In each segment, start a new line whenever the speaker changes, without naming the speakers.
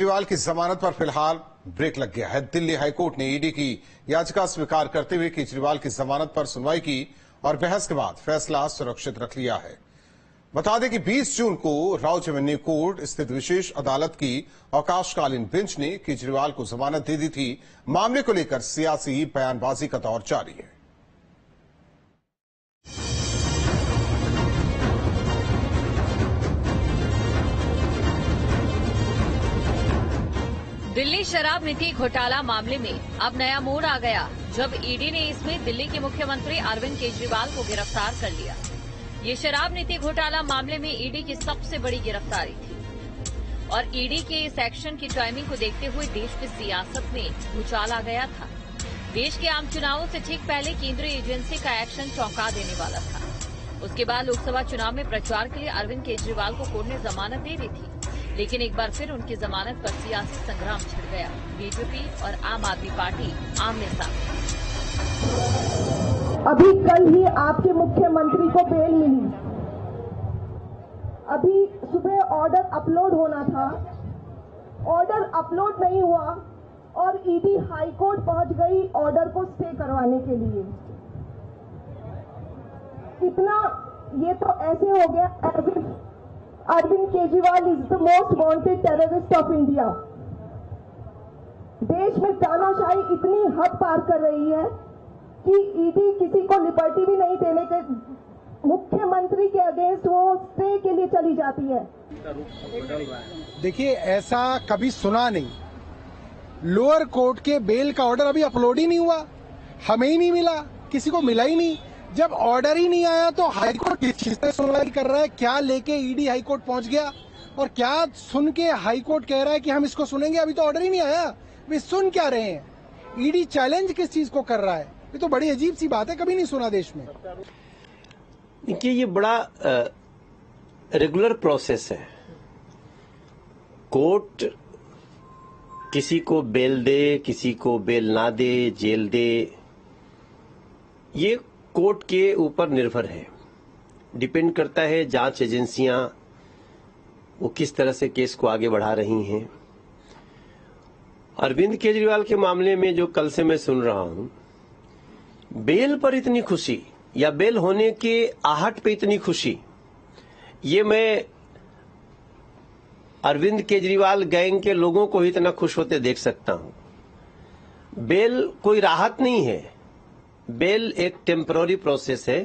केजरीवाल की जमानत पर फिलहाल ब्रेक लग गया है। दिल्ली हाईकोर्ट ने ईडी की याचिका स्वीकार करते हुए केजरीवाल की जमानत पर सुनवाई की और बहस के बाद फैसला सुरक्षित रख लिया है। बता दें कि 20 जून को राव रेवेन्यू कोर्ट स्थित विशेष अदालत की अवकाशकालीन बेंच ने केजरीवाल को जमानत दे दी थी। मामले को लेकर सियासी बयानबाजी का दौर जारी है।
दिल्ली शराब नीति घोटाला मामले में अब नया मोड़ आ गया, जब ईडी ने इसमें दिल्ली के मुख्यमंत्री अरविंद केजरीवाल को गिरफ्तार कर लिया। ये शराब नीति घोटाला मामले में ईडी की सबसे बड़ी गिरफ्तारी थी और ईडी के इस एक्शन की टाइमिंग को देखते हुए देश की सियासत में भूचाल आ गया था। देश के आम चुनावों से ठीक पहले केंद्रीय एजेंसी का एक्शन चौंका देने वाला था। उसके बाद लोकसभा चुनाव में प्रचार के लिए अरविंद केजरीवाल को कोर्ट ने जमानत दे दी थी, लेकिन एक बार फिर उनकी जमानत पर सियासी संग्राम छिड़ गया। बीजेपी और आम आदमी पार्टी आमने सामने।
अभी कल ही आपके मुख्यमंत्री को बेल मिली। अभी सुबह ऑर्डर अपलोड होना था, ऑर्डर अपलोड नहीं हुआ और ईडी हाईकोर्ट पहुंच गई ऑर्डर को स्टे करवाने के लिए। इतना ये तो ऐसे हो गया Arvind Kejriwal is the most wanted terrorist of India. देश में तानाशाही इतनी हद पार कर रही है कि ईडी किसी को लिबर्टी भी नहीं देने के मुख्यमंत्री के अगेंस्ट वो स्टे के लिए चली जाती है।
देखिए, ऐसा कभी सुना नहीं। लोअर कोर्ट के बेल का ऑर्डर अभी अपलोड ही नहीं हुआ, हमें ही नहीं मिला, किसी को मिला ही नहीं। जब ऑर्डर ही नहीं आया तो हाईकोर्ट किस चीज पे सुनवाई कर रहा है? क्या लेके ईडी हाईकोर्ट पहुंच गया और क्या सुन के हाईकोर्ट कह रहा है कि हम इसको सुनेंगे? अभी तो ऑर्डर ही नहीं आया, वे सुन क्या रहे हैं? ईडी चैलेंज किस चीज को कर रहा है? ये तो बड़ी अजीब सी बात है, कभी नहीं सुना देश में।
देखिए, ये बड़ा रेगुलर प्रोसेस है। कोर्ट किसी को बेल दे, किसी को बेल ना दे, जेल दे, ये कोर्ट के ऊपर निर्भर है। डिपेंड करता है जांच एजेंसियां वो किस तरह से केस को आगे बढ़ा रही हैं। अरविंद केजरीवाल के मामले में जो कल से मैं सुन रहा हूं, बेल पर इतनी खुशी या बेल होने के आहट पे इतनी खुशी, ये मैं अरविंद केजरीवाल गैंग के लोगों को ही इतना खुश होते देख सकता हूं। बेल कोई राहत नहीं है। बेल एक टेम्पररी प्रोसेस है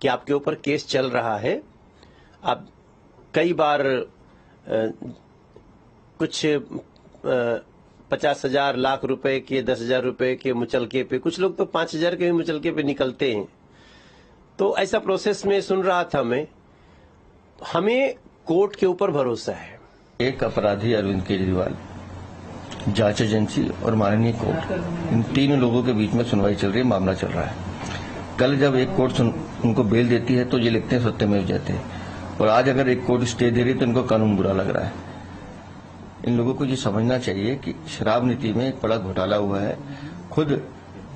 कि आपके ऊपर केस चल रहा है। अब कई बार कुछ 50,000 लाख रुपए के, 10,000 रुपए के मुचलके पे, कुछ लोग तो 5,000 के भी मुचलके पे निकलते हैं। तो ऐसा प्रोसेस में सुन रहा था मैं। हमें कोर्ट के ऊपर भरोसा है।
एक अपराधी अरविंद केजरीवाल, जांच एजेंसी और माननीय कोर्ट, इन तीन लोगों के बीच में सुनवाई चल रही है, मामला चल रहा है। कल जब एक कोर्ट उनको बेल देती है तो ये लिखते हैं सत्यमेव जयते, और आज अगर एक कोर्ट स्टे दे रही है तो इनको कानून बुरा लग रहा है। इन लोगों को ये समझना चाहिए कि शराब नीति में एक बड़ा घोटाला हुआ है। खुद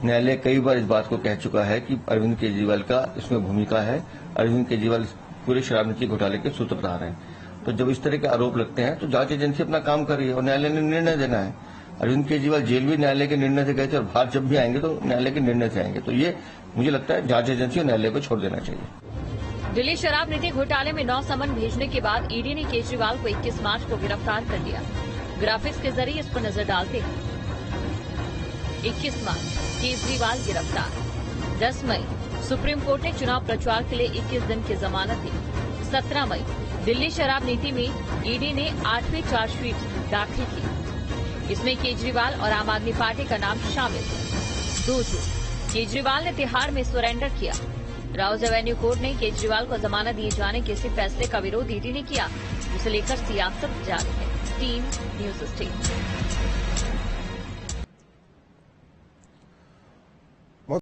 न्यायालय कई बार इस बात को कह चुका है कि अरविंद केजरीवाल का इसमें भूमिका है। अरविंद केजरीवाल पूरे शराब नीति घोटाले के सूत्रधार हैं। तो जब इस तरह के आरोप लगते हैं तो जांच एजेंसी अपना काम कर रही है और न्यायालय ने निर्णय देना है। अरविंद केजरीवाल जेल भी न्यायालय के निर्णय से गए थे और बाहर जब भी आएंगे तो न्यायालय के निर्णय से आएंगे। तो ये मुझे लगता है जांच एजेंसी और न्यायालय को छोड़ देना चाहिए।
दिल्ली शराब नीति घोटाले में 9 समन भेजने के बाद ईडी ने केजरीवाल को 21 मार्च को गिरफ्तार कर लिया। ग्राफिक्स के जरिए इस पर नजर डालते हैं। 21 मार्च केजरीवाल गिरफ्तार। 10 मई सुप्रीम कोर्ट ने चुनाव प्रचार के लिए 21 दिन की जमानत दी। 17 मई दिल्ली शराब नीति में ईडी ने 8वीं चार्जशीट दाखिल की। इसमें केजरीवाल और आम आदमी पार्टी का नाम शामिल है। 2 जून केजरीवाल ने तिहाड़ में सरेंडर किया। राव रेवेन्यू कोर्ट ने केजरीवाल को जमानत दिए जाने के इसी फैसले का विरोध ईडी ने किया, जिसे लेकर सियासत जारी है। 3 न्यूज स्टेट।